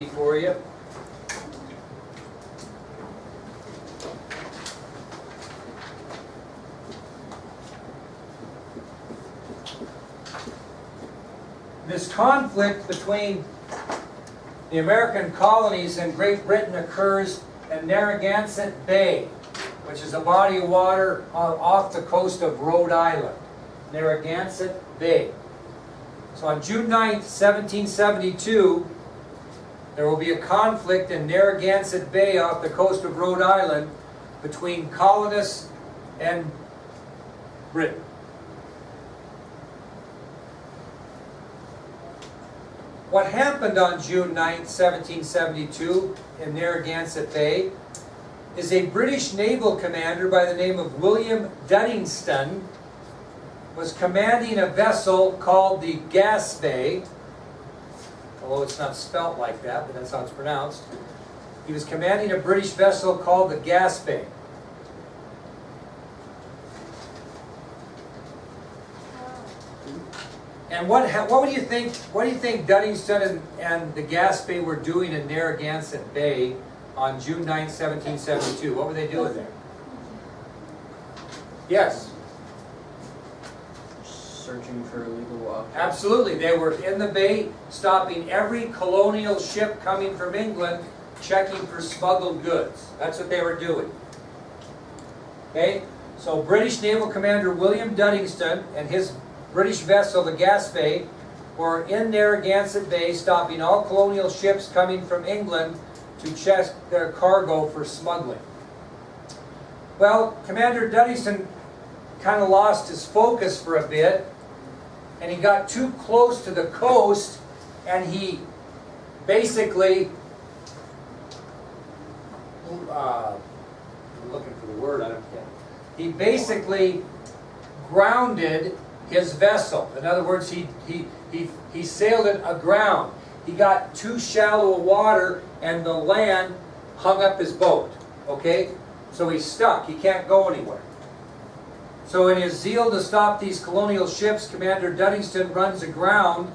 for you. This conflict between the American colonies and Great Britain occurs in Narragansett Bay, which is a body of water off the coast of Rhode Island. Narragansett Bay. So on June 9th, 1772, there will be a conflict in Narragansett Bay off the coast of Rhode Island between colonists and Britain. What happened on June 9th, 1772 in Narragansett Bay is a British naval commander by the name of William Duddingston was commanding a vessel called the Gaspé, although it's not spelt like that, but that's how it's pronounced. He was commanding a British vessel called the Gaspé. And what do you think? What do you think Duddingston and the Gaspé were doing in Narragansett Bay on June 9, 1772? What were they doing there? Yes. Searching for illegal objects. Absolutely. They were in the bay, stopping every colonial ship coming from England, checking for smuggled goods. That's what they were doing. Okay? So British Naval Commander William Duddingston and his British vessel, the Gaspé, were in Narragansett Bay, stopping all colonial ships coming from England to check their cargo for smuggling. Well, Commander Duddingston kind of lost his focus for a bit, and he got too close to the coast, and he basically, I'm looking for the word, I don't care. He basically grounded his vessel. In other words, he sailed it aground. He got too shallow of water, and the land hung up his boat. Okay? So he's stuck. He can't go anywhere. So in his zeal to stop these colonial ships, Commander Duddingston runs aground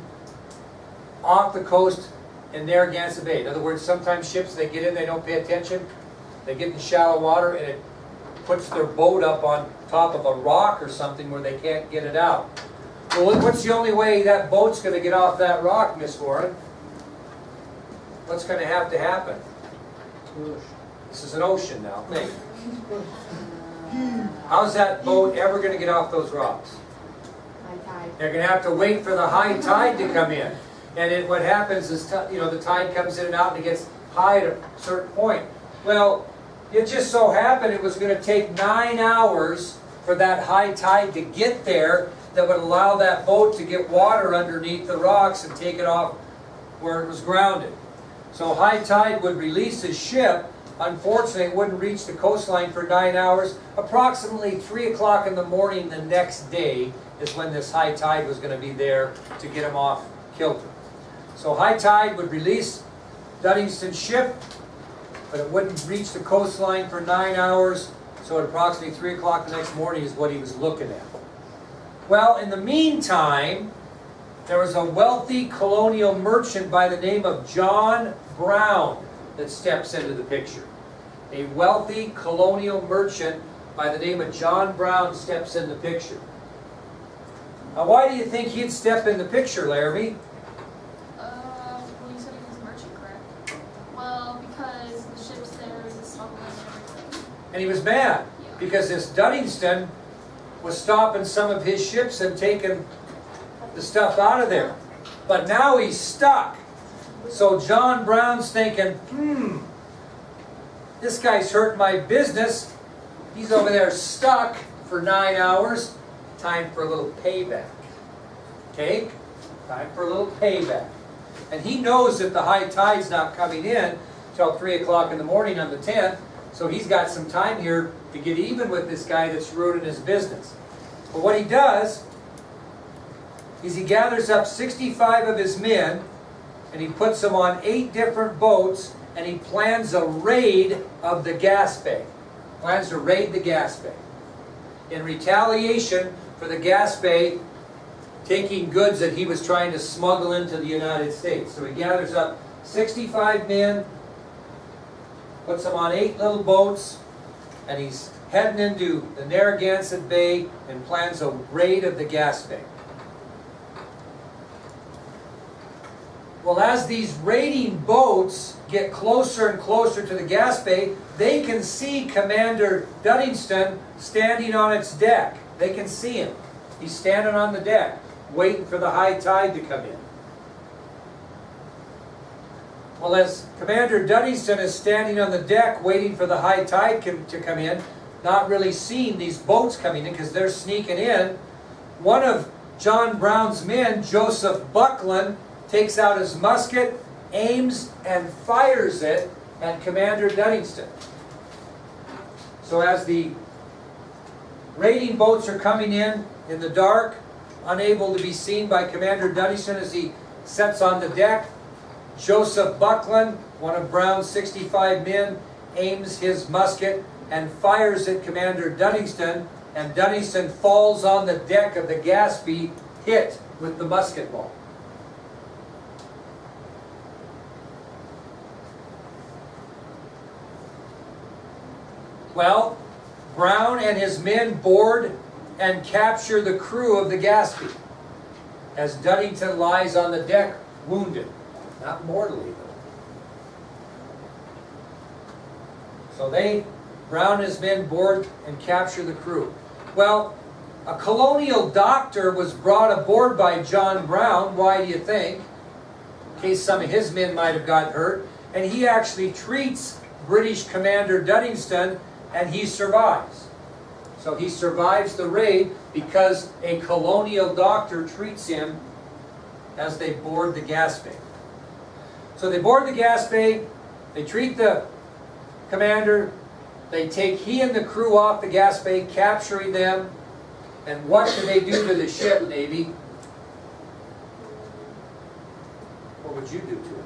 off the coast in Narragansett Bay. In other words, sometimes ships, they get in, they don't pay attention. They get in shallow water, and it puts their boat up on top of a rock or something where they can't get it out. Well, what's the only way that boat's going to get off that rock, Miss Warren? What's going to have to happen? This is an ocean now. Think. How's that boat ever going to get off those rocks? High tide. They're going to have to wait for the high tide to come in. And what happens is, the tide comes in and out and it gets high at a certain point. Well, it just so happened it was going to take 9 hours for that high tide to get there that would allow that boat to get water underneath the rocks and take it off where it was grounded. So high tide would release his ship. Unfortunately, it wouldn't reach the coastline for 9 hours. Approximately 3 o'clock in the morning the next day is when this high tide was going to be there to get him off kilter. So high tide would release Duddingston's ship, but it wouldn't reach the coastline for 9 hours. So at approximately 3 o'clock the next morning is what he was looking at. Well, in the meantime, there was a wealthy colonial merchant by the name of John Brown that steps into the picture. A wealthy colonial merchant by the name of John Brown steps in the picture. Now, why do you think he'd step in the picture, Laramie? Well, you said he was a merchant, correct? Well, because the ships there is a smuggling and everything. And he was mad Yeah. because this Duddingston was stopping some of his ships and taking the stuff out of there. But now he's stuck. So John Brown's thinking, this guy's hurt my business. He's over there stuck for 9 hours. Time for a little payback. Okay? Time for a little payback. And he knows that the high tide's not coming in till 3 o'clock in the morning on the 10th. So he's got some time here to get even with this guy that's ruining his business. But what he does is he gathers up 65 of his men and he puts them on 8 different boats and he plans a raid of the Gaspé. Plans to raid the Gaspé. In retaliation for the Gaspé taking goods that he was trying to smuggle into the United States. So he gathers up 65 men, puts them on 8 little boats, and he's heading into the Narragansett Bay and plans a raid of the Gaspé. Well, as these raiding boats get closer and closer to the Gaspé, they can see Commander Duddingston standing on its deck. They can see him. He's standing on the deck, waiting for the high tide to come in. Well, as Commander Duddingston is standing on the deck waiting for the high tide to come in, not really seeing these boats coming in because they're sneaking in, one of John Brown's men, Joseph Buckland, takes out his musket, aims and fires it at Commander Duddingston. So as the raiding boats are coming in the dark, unable to be seen by Commander Duddingston as he sets on the deck, Joseph Buckland, one of Brown's 65 men, aims his musket and fires at Commander Duddingston, and Duddingston falls on the deck of the Gaspé, hit with the musket ball. Well, Brown and his men board and capture the crew of the Gaspé as Duddingston lies on the deck wounded. Not mortally, though. So Brown and his men board and capture the crew. Well, a colonial doctor was brought aboard by John Brown. Why do you think? In case some of his men might have got hurt. And he actually treats British Commander Duddingston, and he survives. So he survives the raid because a colonial doctor treats him as they board the Gaspé. So they board the Gaspé, they treat the commander, they take he and the crew off the Gaspé, capturing them, and what do they do to the ship, Navy? What would you do to it?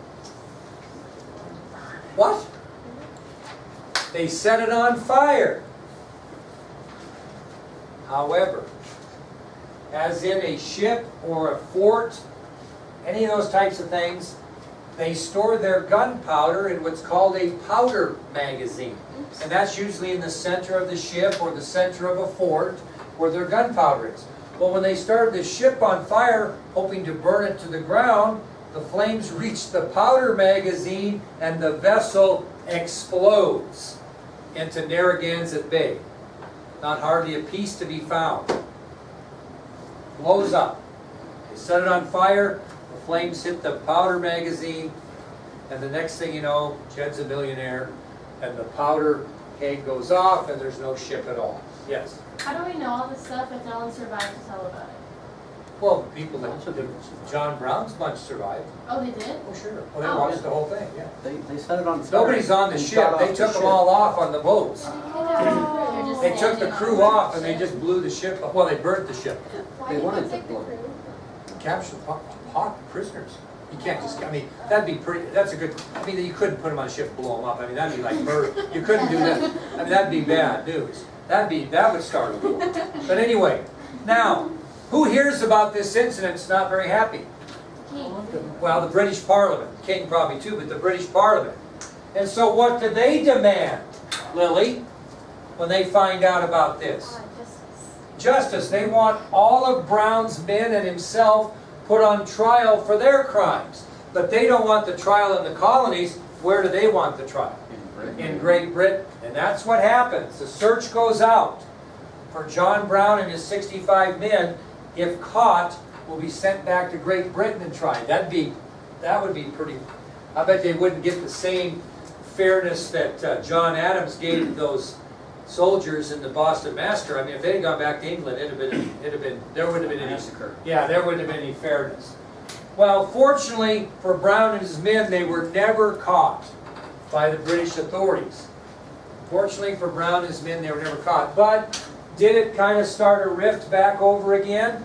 What? They set it on fire. However, as in a ship or a fort, any of those types of things, they store their gunpowder in what's called a powder magazine. And that's usually in the center of the ship or the center of a fort where their gunpowder is. Well, when they started the ship on fire, hoping to burn it to the ground, the flames reach the powder magazine and the vessel explodes into Narragansett Bay. Not hardly a piece to be found. Blows up. They set it on fire, the flames hit the powder magazine, and the next thing you know, Jed's a millionaire, and the powder keg goes off, and there's no ship at all. Yes? How do we know all this stuff if no one survived to tell about it? Well, the people that John Brown's bunch survived. Oh, they did? Oh, sure. Well, they watched the whole thing, yeah. They set it on fire. Nobody's on the and ship. got They off took the them ship. all off on the boats. They're just They took the standing crew on off and they just blew the ship up. Well, they burnt the ship. They wanted to blow. Captured hot prisoners. You can't just, I mean, that'd be pretty, that's a good, I mean, you couldn't put them on a ship and blow them up. I mean, that'd be like murder. You couldn't do that. I mean, that'd be bad news. That would start a war. But anyway, now, who hears about this incident is not very happy? King. Well, the British Parliament. The King probably too, but the British Parliament. And so what do they demand, Lily, when they find out about this? Justice. They want all of Brown's men and himself put on trial for their crimes. But they don't want the trial in the colonies. Where do they want the trial? In Great Britain. And that's what happens. The search goes out for John Brown and his 65 men. If caught, will be sent back to Great Britain and tried. That would be pretty, I bet they wouldn't get the same fairness that John Adams gave those soldiers in the Boston Massacre. I mean, if they had gone back to England, there wouldn't have been any Massacre. Yeah, there wouldn't have been any fairness. Well, fortunately for Brown and his men, they were never caught by the British authorities. Fortunately for Brown and his men, they were never caught. But did it kind of start a rift back over again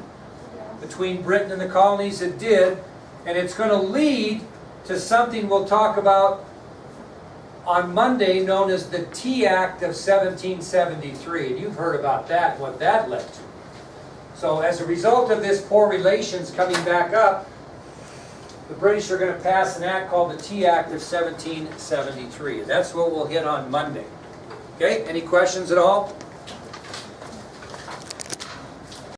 between Britain and the colonies? It did. And it's going to lead to something we'll talk about on Monday, known as the Tea Act of 1773. And you've heard about that, what that led to. So as a result of this poor relations coming back up the British are going to pass an act called the Tea Act of 1773. That's what we'll hit on Monday. Okay, any questions at all?